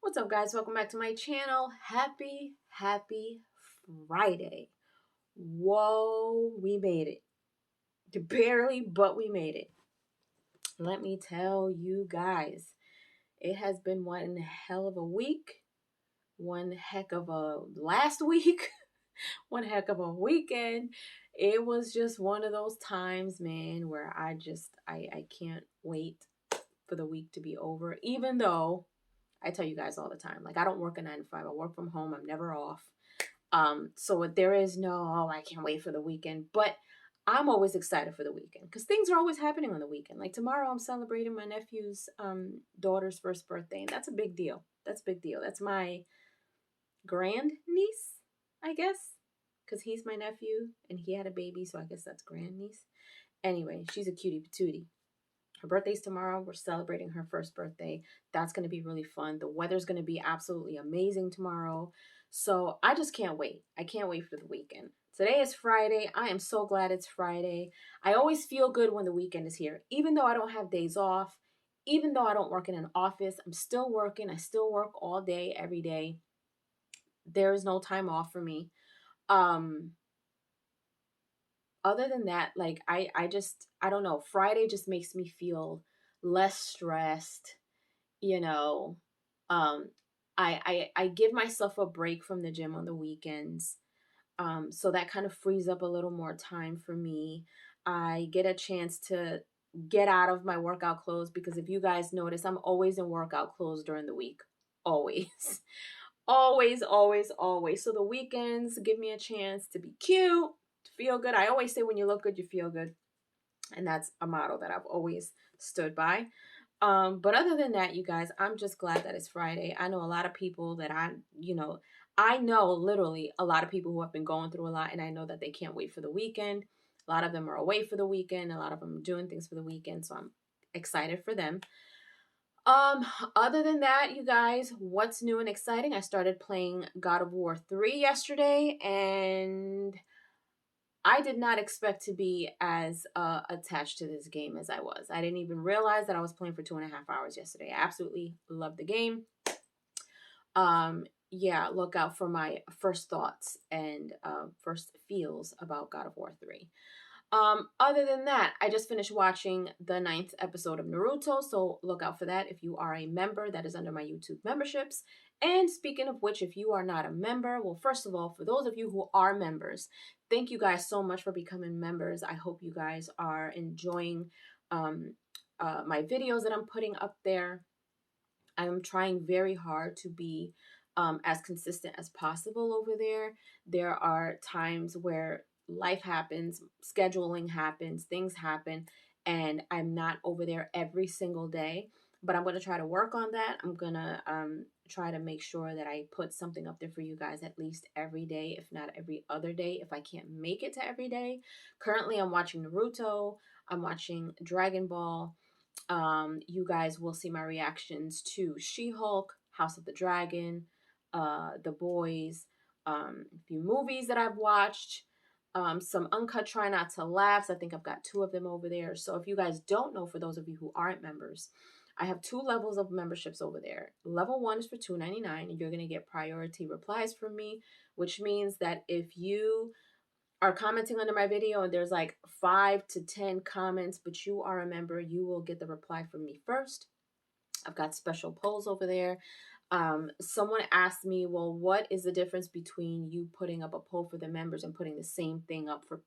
What's up, guys? Welcome back to my channel. Happy Friday. Whoa, we made it. Barely, but we made it. Let me tell you guys, it has been one hell of a week, one heck of a last week, one heck of a weekend. It was just one of those times, man, where I can't wait for the week to be over, even though I tell you guys all the time, like I don't work a 9 to 5. I work from home. I'm never off. So there is no, oh, I can't wait for the weekend. But I'm always excited for the weekend because things are always happening on the weekend. Like tomorrow, I'm celebrating my nephew's daughter's first birthday, and that's a big deal. That's a big deal. That's my grand niece, I guess, because he's my nephew and he had a baby, so I guess that's grand niece. Anyway, she's a cutie patootie. Her birthday's tomorrow. We're celebrating her first birthday. That's going to be really fun. The weather's going to be absolutely amazing tomorrow. So I just can't wait. I can't wait for the weekend. Today is Friday. I am so glad it's Friday. I always feel good when the weekend is here. Even though I don't have days off, even though I don't work in an office, I'm still working. I still work all day, every day. There is no time off for me. Um, Other than that, like I don't know. Friday just makes me feel less stressed, you know. Um I give myself a break from the gym on the weekends. So that kind of frees up a little more time for me. I get a chance to get out of my workout clothes because if you guys notice, I'm always in workout clothes during the week. Always. Always. So the weekends give me a chance to be cute, to feel good. I always say when you look good, you feel good. And that's a motto that I've always stood by. But other than that, you guys, I'm just glad that it's Friday. I know a lot of people that I know literally a lot of people who have been going through a lot, and I know that they can't wait for the weekend. A lot of them are away for the weekend. A lot of them are doing things for the weekend. So I'm excited for them. Um, Other than that, you guys, what's new and exciting? I started playing God of War 3 yesterday, and I did not expect to be as attached to this game as I was. I didn't even realize that I was playing for 2.5 hours yesterday. I absolutely loved the game. Yeah, look out for my first thoughts and first feels about God of War 3. Other than that, I just finished watching the 9th episode of Naruto, so look out for that if you are a member. That is under my YouTube memberships. And speaking of which, if you are not a member, well, first of all, for those of you who are members, thank you guys so much for becoming members. I hope you guys are enjoying my videos that I'm putting up there. I'm trying very hard to be as consistent as possible over there. There are times where life happens, scheduling happens, things happen, and I'm not over there every single day. But I'm going to try to work on that. I'm going to try to make sure that I put something up there for you guys at least every day, if not every other day, if I can't make it to every day. Currently, I'm watching Naruto. I'm watching Dragon Ball. You guys will see my reactions to She-Hulk, House of the Dragon, The Boys, a few movies that I've watched, some uncut Try Not to Laughs. I think I've got 2 of them over there. So if you guys don't know, for those of you who aren't members, I have 2 levels of memberships over there. Level 1 is for $2.99, and you're going to get priority replies from me, which means that if you are commenting under my video and there's like 5 to 10 comments, but you are a member, you will get the reply from me first. I've got special polls over there. Someone asked me, well, what is the difference between you putting up a poll for the members and putting the same thing up for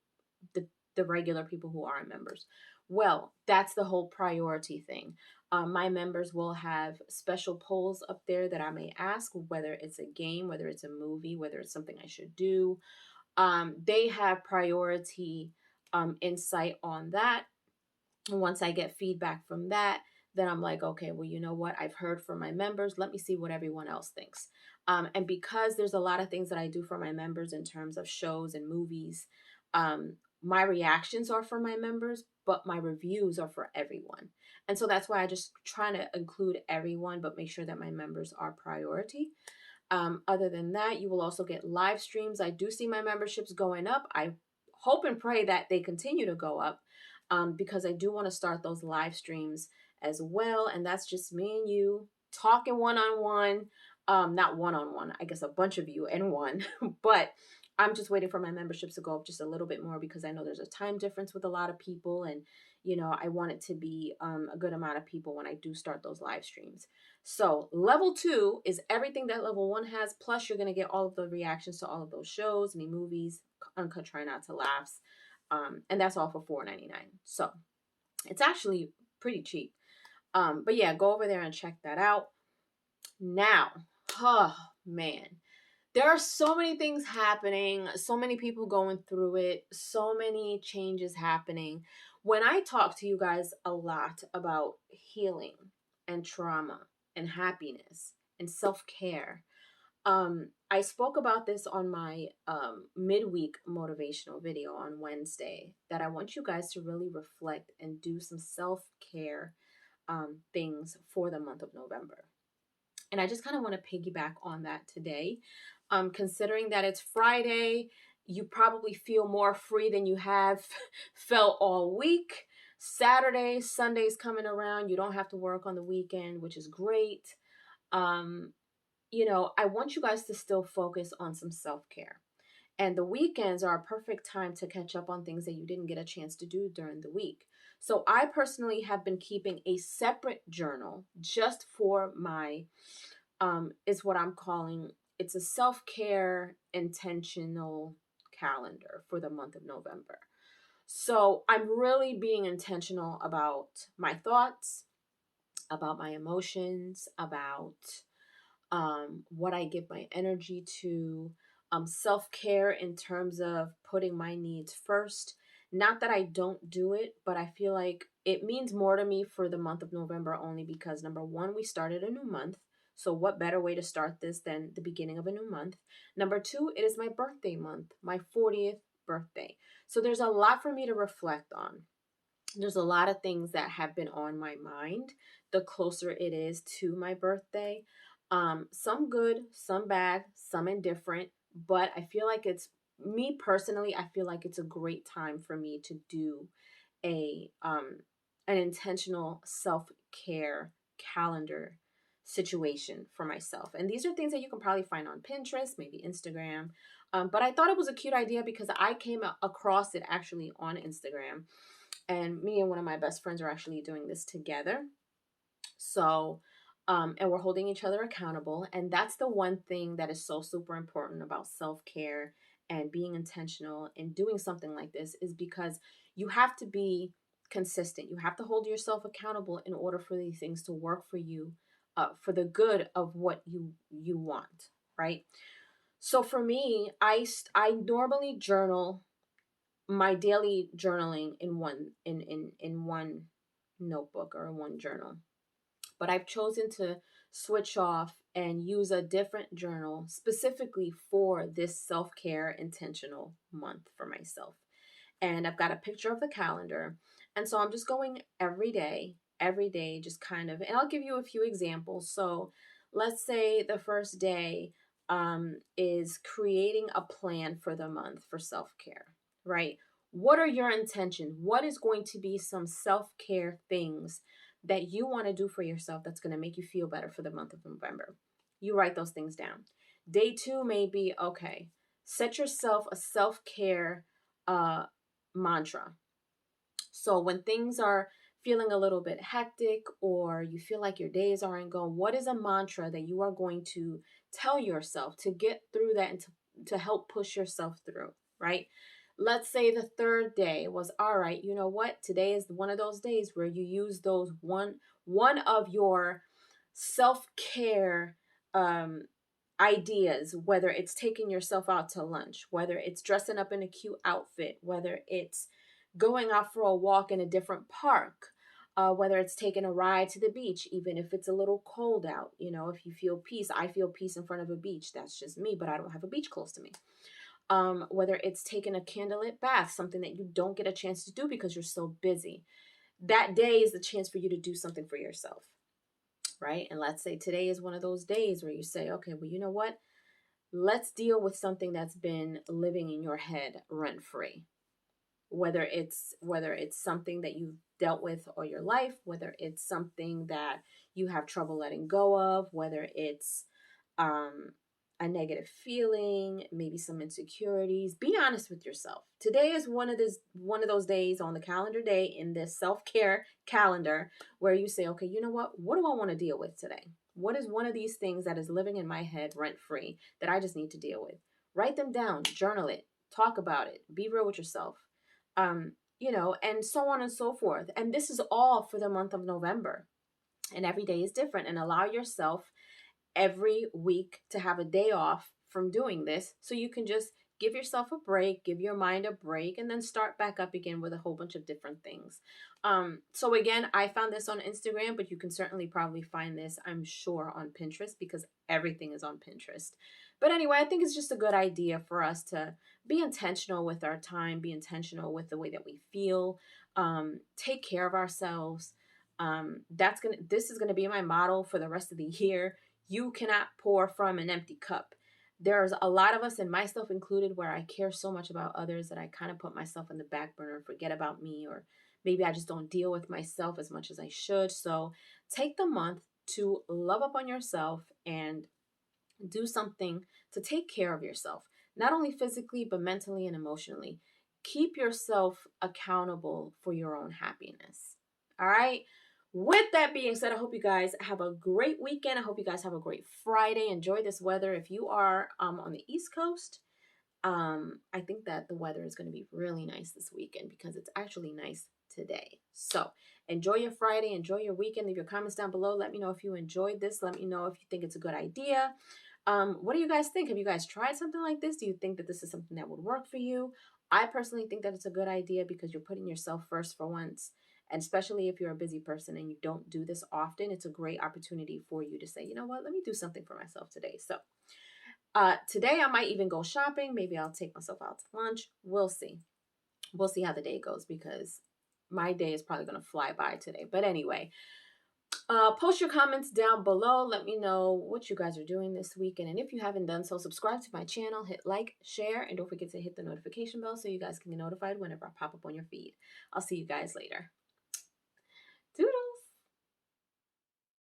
the regular people who aren't members? Well, that's the whole priority thing. My members will have special polls up there that I may ask, whether it's a game, whether it's a movie, whether it's something I should do. They have priority insight on that. And once I get feedback from that, then I'm like, okay, well, you know what? I've heard from my members. Let me see what everyone else thinks. And because there's a lot of things that I do for my members in terms of shows and movies, my reactions are for my members, but my reviews are for everyone. And so that's why I just try to include everyone, but make sure that my members are priority. Other than that, you will also get live streams. I do see my memberships going up. I hope and pray that they continue to go up because I do want to start those live streams as well. And that's just me and you talking one-on-one, not one-on-one, I guess a bunch of you in one, but I'm just waiting for my memberships to go up just a little bit more because I know there's a time difference with a lot of people, and I want it to be a good amount of people when I do start those live streams. So level 2 is everything that level 1 has, plus you're going to get all of the reactions to all of those shows, any movies, uncut try not to laughs, and that's all for $4.99. So it's actually pretty cheap. But yeah, go over there and check that out. Now, oh man, there are so many things happening, so many people going through it, so many changes happening. When I talk to you guys a lot about healing and trauma and happiness and self-care, I spoke about this on my midweek motivational video on Wednesday, that I want you guys to really reflect and do some self-care things for the month of November. And I just kind of want to piggyback on that today. Considering that it's Friday, you probably feel more free than you have felt all week. Saturday, Sunday's coming around. You don't have to work on the weekend, which is great. I want you guys to still focus on some self-care. And the weekends are a perfect time to catch up on things that you didn't get a chance to do during the week. So I personally have been keeping a separate journal just for my, is what I'm calling, it's a self-care intentional calendar for the month of November. So I'm really being intentional about my thoughts, about my emotions, about what I give my energy to, self-care in terms of putting my needs first. Not that I don't do it, but I feel like it means more to me for the month of November only because, number one, we started a new month. So what better way to start this than the beginning of a new month? Number two, it is my birthday month, my 40th birthday. So there's a lot for me to reflect on. There's a lot of things that have been on my mind the closer it is to my birthday. Some good, some bad, some indifferent, but I feel like me personally, I feel like it's a great time for me to do a an intentional self-care calendar situation for myself. And these are things that you can probably find on Pinterest, maybe Instagram. But I thought it was a cute idea because I came across it actually on Instagram. And me and one of my best friends are actually doing this together. So, and we're holding each other accountable. And that's the one thing that is so super important about self-care and being intentional and doing something like this is because you have to be consistent. You have to hold yourself accountable in order for these things to work for you, for the good of what you want, right? So for me, I normally journal my daily journaling in one notebook or in one journal. But I've chosen to switch off and use a different journal specifically for this self-care intentional month for myself. And I've got a picture of the calendar. And so I'm just going every day, just kind of, and I'll give you a few examples. So let's say the first day is creating a plan for the month for self-care, right? What are your intentions? What is going to be some self-care things that you want to do for yourself that's going to make you feel better for the month of November? You write those things down. Day 2 may be, okay, set yourself a self-care mantra. So when things are feeling a little bit hectic or you feel like your days aren't going, what is a mantra that you are going to tell yourself to get through that and to help push yourself through, right? Let's say the third day was, all right, you know what? Today is one of those days where you use those one of your self-care ideas, whether it's taking yourself out to lunch, whether it's dressing up in a cute outfit, whether it's going out for a walk in a different park, whether it's taking a ride to the beach, even if it's a little cold out. If you feel peace, I feel peace in front of a beach. That's just me, but I don't have a beach close to me. Whether it's taking a candlelit bath, something that you don't get a chance to do because you're so busy. That day is the chance for you to do something for yourself, right? And let's say today is one of those days where you say, okay, well, you know what? Let's deal with something that's been living in your head rent free. whether it's something that you've dealt with all your life, whether it's something that you have trouble letting go of, whether it's um a negative feeling, maybe some insecurities. Be honest with yourself. Today is one of those days on the calendar day in this self-care calendar where you say, okay, you know what do I want to deal with today? What is one of these things that is living in my head rent free that I just need to deal with? Write them down, journal it, talk about it, be real with yourself. And so on and so forth. And this is all for the month of November. And every day is different. And allow yourself every week to have a day off from doing this so you can just give yourself a break, give your mind a break, and then start back up again with a whole bunch of different things. So again, I found this on Instagram, but you can certainly probably find this, I'm sure, on Pinterest because everything is on Pinterest. But anyway, I think it's just a good idea for us to be intentional with our time, be intentional with the way that we feel, take care of ourselves. This is gonna be my motto for the rest of the year. You cannot pour from an empty cup. There's a lot of us, and myself included, where I care so much about others that I kind of put myself in the back burner and forget about me, or maybe I just don't deal with myself as much as I should. So take the month to love up on yourself and do something to take care of yourself, not only physically, but mentally and emotionally. Keep yourself accountable for your own happiness. All right. With that being said, I hope you guys have a great weekend. I hope you guys have a great Friday. Enjoy this weather. If you are on the East Coast, I think that the weather is going to be really nice this weekend because it's actually nice today. So enjoy your Friday, enjoy your weekend. Leave your comments down below. Let me know if you enjoyed this. Let me know if you think it's a good idea. What do you guys think? Have you guys tried something like this? Do you think that this is something that would work for you? I personally think that it's a good idea because you're putting yourself first for once. And especially if you're a busy person and you don't do this often, it's a great opportunity for you to say, you know what, let me do something for myself today. So today I might even go shopping. Maybe I'll take myself out to lunch. We'll see. We'll see how the day goes because my day is probably going to fly by today. But anyway, post your comments down below. Let me know what you guys are doing this weekend. And if you haven't done so, subscribe to my channel, hit like, share, and don't forget to hit the notification bell so you guys can get notified whenever I pop up on your feed. I'll see you guys later.